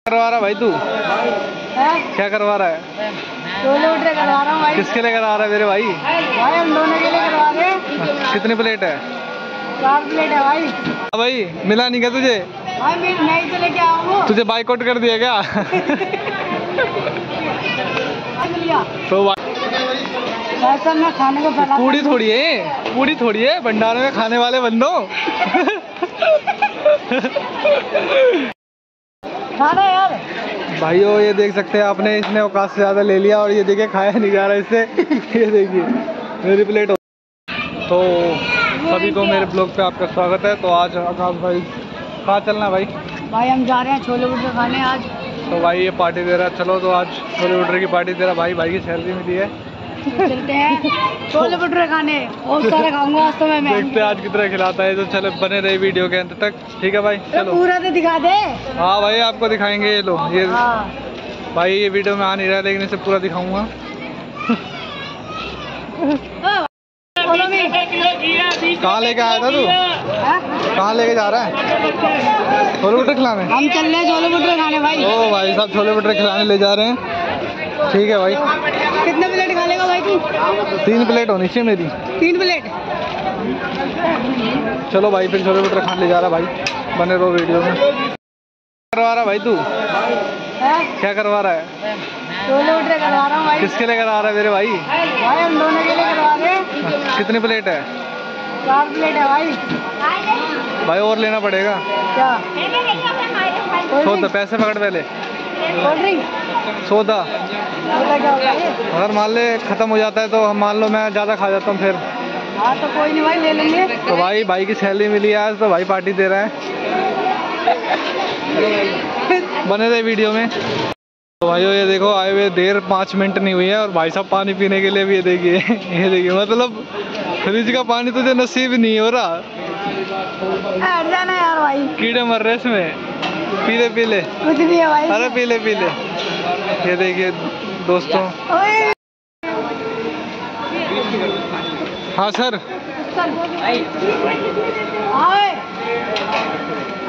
करवा रहा भाई तू? क्या करवा रहा है? छोले भटूरे करवा रहा हूँ भाई। किसके लिए करा रहा है मेरे भाई? भाई हम दोनों के लिए करवा रहे हैं। कितनी प्लेट है? 4 प्लेट है भाई। भाई मिला नहीं क्या तुझे? भाई मैं ही तो लेके आऊँ। तुझे बाइकआउट कर दिया क्या? तो वैसा मैं खाने को फैला पूरी थोड़ी है भंडारे में खाने वाले बंदो। खाना यार भाइयों ये देख सकते हैं आपने, इसने औकात से ज्यादा ले लिया और ये देखिए खाया नहीं जा रहा इससे। ये देखिए मेरी प्लेट। तो सभी को मेरे ब्लॉग पे आपका स्वागत है। तो आज आकाश भाई कहाँ चलना भाई? भाई हम जा रहे हैं छोले भटूरे खाने आज। तो भाई ये पार्टी दे रहा है, चलो तो आज छोले भटूरे की पार्टी दे रहा भाई की सैलरी मिली है। तो चलते हैं छोले भटूरे खाने, बहुत सारे खाऊंगा आज तो मैं। देखते हैं आज कितना खिलाता है। तो चलो बने रहे वीडियो के अंत तक, ठीक है भाई? चलो पूरा तो दिखा दे। हाँ भाई आपको दिखाएंगे। ये लो ये भाई ये वीडियो में आ नहीं रहा लेकिन इसे पूरा दिखाऊंगा। कहाँ लेके आया था तू? कहाँ लेके जा रहा है? छोले भटूरे खिलाने? हम चल रहे हैं छोले भटूरे खाने भाई। ओ भाई साहब छोले भटूरे खिलाने ले जा रहे हैं। ठीक है भाई। कितने प्लेट खा लेगा भाई तू? 3 प्लेट होनी चाहिए मेरी। 3 प्लेट। चलो भाई फिर छोले भटूरे खाने ले जा रहा भाई, बने रहो वीडियो में। करवा रहा भाई तू? क्या करवा रहा है? छोले भटूरे करवा रहा हूँ भाई। किसके लिए करा रहा है मेरे भाई? भाई हम दोनों के लिए करवा रहे हैं। कितनी प्लेट है? 4 प्लेट है भाई। भाई और लेना पड़ेगा क्या? सौदा, पैसे पकड़ पहले। कोल्ड ड्रिंक सौदा क्या होगा ये? अगर मान ले खत्म हो जाता है तो हम मान लो मैं ज़्यादा खा जाता हूँ फिर। हाँ तो कोई नहीं भाई ले लेंगे। तो भाई की सैलरी मिली है आज तो भाई पार्टी दे रहा है। बने रहे वीडियो में। तो भाइयों ये देखो आए हुए देर 5 मिनट नहीं हुई है और भाई साहब पानी पीने के लिए भी ये देखिए। ये देखिए मतलब फ्रिज का पानी तुझे नसीब नहीं हो रहा। हट जाना यार भाई, कीड़े मर रहे इसमें। पीले कुछ भी है भाई। अरे पीले ये देखिए दोस्तों। हाँ सर।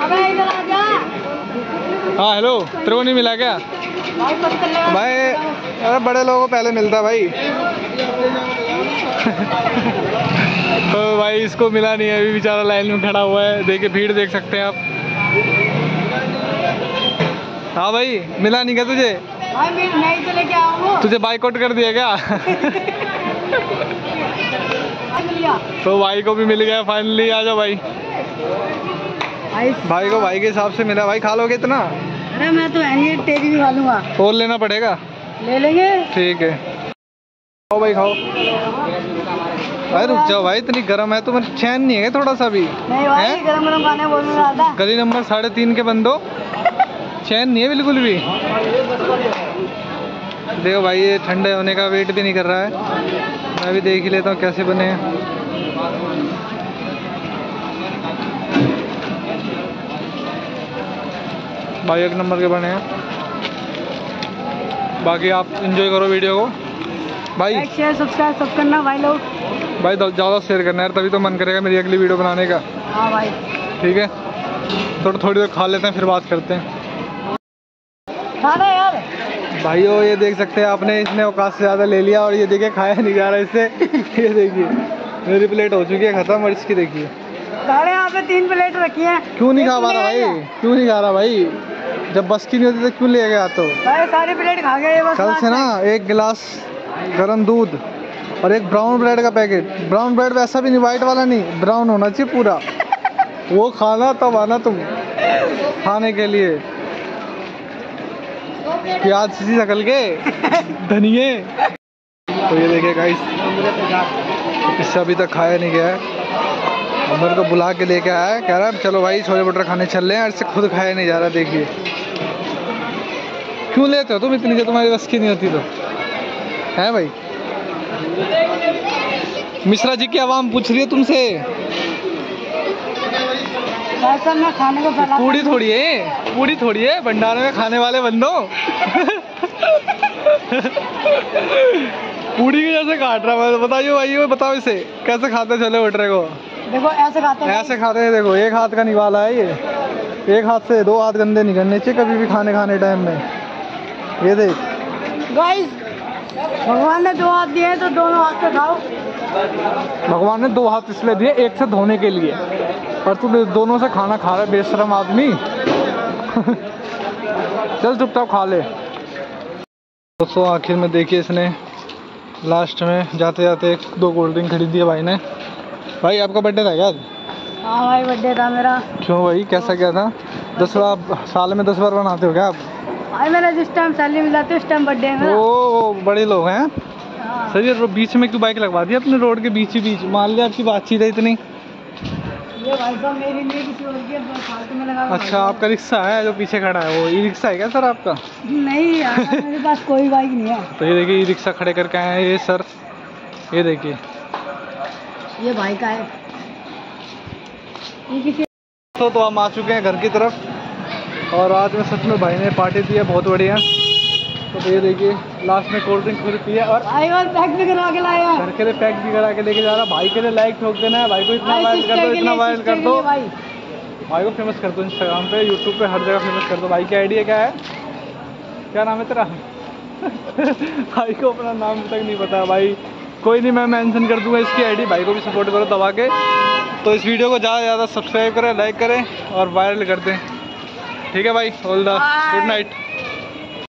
अबे इधर आ जा। हाँ हेलो, तेरे को नहीं मिला क्या? भाई अरे बड़े लोगों को पहले मिलता भाई। तो भाई इसको मिला नहीं है, अभी बेचारा लाइन में खड़ा हुआ है। देखिए भीड़ देख सकते हैं आप। हाँ भाई मिला नहीं क्या तुझे? भाई मैं ही तो लेके आऊँ। तुझे बाइकआउट कर दिया क्या? तो भाई को भी मिल गया फाइनली। आ जाओ भाई। भाई को भाई के हिसाब से मिला। भाई खा लोगे इतना? अरे मैं तो है तेरी भी खा लूंगा। और लेना पड़ेगा? ले लेंगे। ठीक है खाओ भाई खाओ। भाई रुक जाओ भाई, इतनी गर्म है तो मैं चैन नहीं है थोड़ा सा भी? नहीं भाई गरम खाने बोल रहा था। गली नंबर 3.5 के बंदो चैन नहीं है बिल्कुल भी। देखो भाई ये ठंडे होने का वेट भी नहीं कर रहा है। मैं भी देख ही लेता हूँ कैसे बने हैं। भाई 1 नंबर के बने हैं। बाकी आप एंजॉय करो वीडियो को भाई। लाइक शेयर सब्सक्राइब सब करना भाई लोग। भाई ज़्यादा शेयर करना यार, तभी तो मन करेगा मेरी अगली वीडियो बनाने का। हाँ भाई ठीक है थोड़ी देर खा लेते हैं फिर बात करते हैं। खाना यार भाइयों ये देख सकते हैं आपने, इसने औकात से ज़्यादा ले लिया और ये देखिए खाया नहीं जा रहा इससे। ये देखिए मेरी प्लेट हो चुकी है ख़त्म और इसकी देखिए। साढ़े यहाँ पे 3 प्लेट रखी है। क्यों नहीं खा पा रहा भाई? क्यों नहीं खा रहा भाई? जब बस की नहीं होती तो क्यों ले गया? तो भाई सारी प्लेट खा गए बस। कल से ना 1 गिलास गर्म दूध और 1 ब्राउन ब्रेड का पैकेट। ब्राउन ब्रेड वैसा भी नहीं, वाइट वाला नहीं, ब्राउन होना चाहिए पूरा। वो खाना तब आना तुम खाने के लिए। प्याज सी शकल के धनिये। तो ये देखिए गाइस, इससे अभी तक खाया नहीं गया है और मेरे को बुला के लेके आया है। कह रहा है चलो भाई छोले भटूरे खाने चल रहे हैं। इससे खुद खाया नहीं जा रहा। देखिए क्यों लेते हो तुम इतनी, जो तुम्हारी बस की नहीं होती तो है भाई। मिश्रा जी की आवाम पूछ रही है तुमसे। मैं खाने को फैला। पूरी थोड़ी है भंडारे में खाने वाले बंदो। पूरी के जैसे काट रहा है। बताइए भाई, वो बताओ इसे कैसे खाते छोले भटूरे को? देखो ऐसे खाते हैं। देखो एक हाथ का निवाला है एक हाथ से 2 हाथ गंदे नहीं करने चाहिए कभी भी खाने टाइम में। ये देख गाइस, भगवान ने 2 हाथ दिए हैं तो दोनों हाथ से खाओ। भगवान ने 2 हाथ इसलिए दिए, एक से धोने के लिए, और तू दोनों से खाना खा रहा है बेशरम आदमी। चल चुपचाप खा ले। दोस्तों आखिर में देखिए इसने लास्ट में जाते जाते 2 कोल्ड ड्रिंक खरीदी है भाई ने। भाई आपका बर्थडे था क्या आज? हाँ भाई, बर्थडे था मेरा। क्यों भाई, कैसा क्या था? 10 बार साल में 10 बार बनाते हो क्या आप? भाई मेरा जिस टाइम सैलरी मिल जाती है उस टाइम बर्थडे है मेरा। ओ बड़े लोग हैं। हाँ। सर ये बीच में क्यों बाइक लगवा दी अपने रोड के बीच ही बीच? मान लिया आपकी बातचीत है इतनी। ये भाई साहब मेरी नहीं, किसी और की फालतू में लगा। अच्छा आपका रिक्शा है जो पीछे खड़ा है, वो ई रिक्शा है क्या सर आपका? नहीं यार, मेरे पास कोई बाइक नहीं है। तो ये देखिए ई रिक्शा खड़े करके आए हैं ये सर, ये देखिए ये भाई का है। ये किसी तो हम आ चुके हैं घर की तरफ, और आज में सच में भाई ने पार्टी दी है बहुत बढ़िया। तो ये देखिए लास्ट में कोल्ड ड्रिंक खरीदी है, और भाई और पैक भी करा के लाया। घर के लिए पैक भी करा के लेके जा रहा। भाई के लिए लाइक ठोक देना है, भाई को इतना वायरल कर दो, इतना वायरल कर दो, भाई को फेमस कर दो इंस्टाग्राम पे, यूट्यूब पे, हर जगह फेमस कर दो। भाई की आईडी क्या है, क्या नाम है तेरा? भाई को अपना नाम तक नहीं पता भाई। कोई नहीं, मैं मेंशन कर दूंगा इसकी आईडी, भाई को भी सपोर्ट करो दबा के। तो इस वीडियो को ज़्यादा से ज़्यादा सब्सक्राइब करें, लाइक करें और वायरल कर दें। ठीक है भाई, ऑल द गुड नाइट।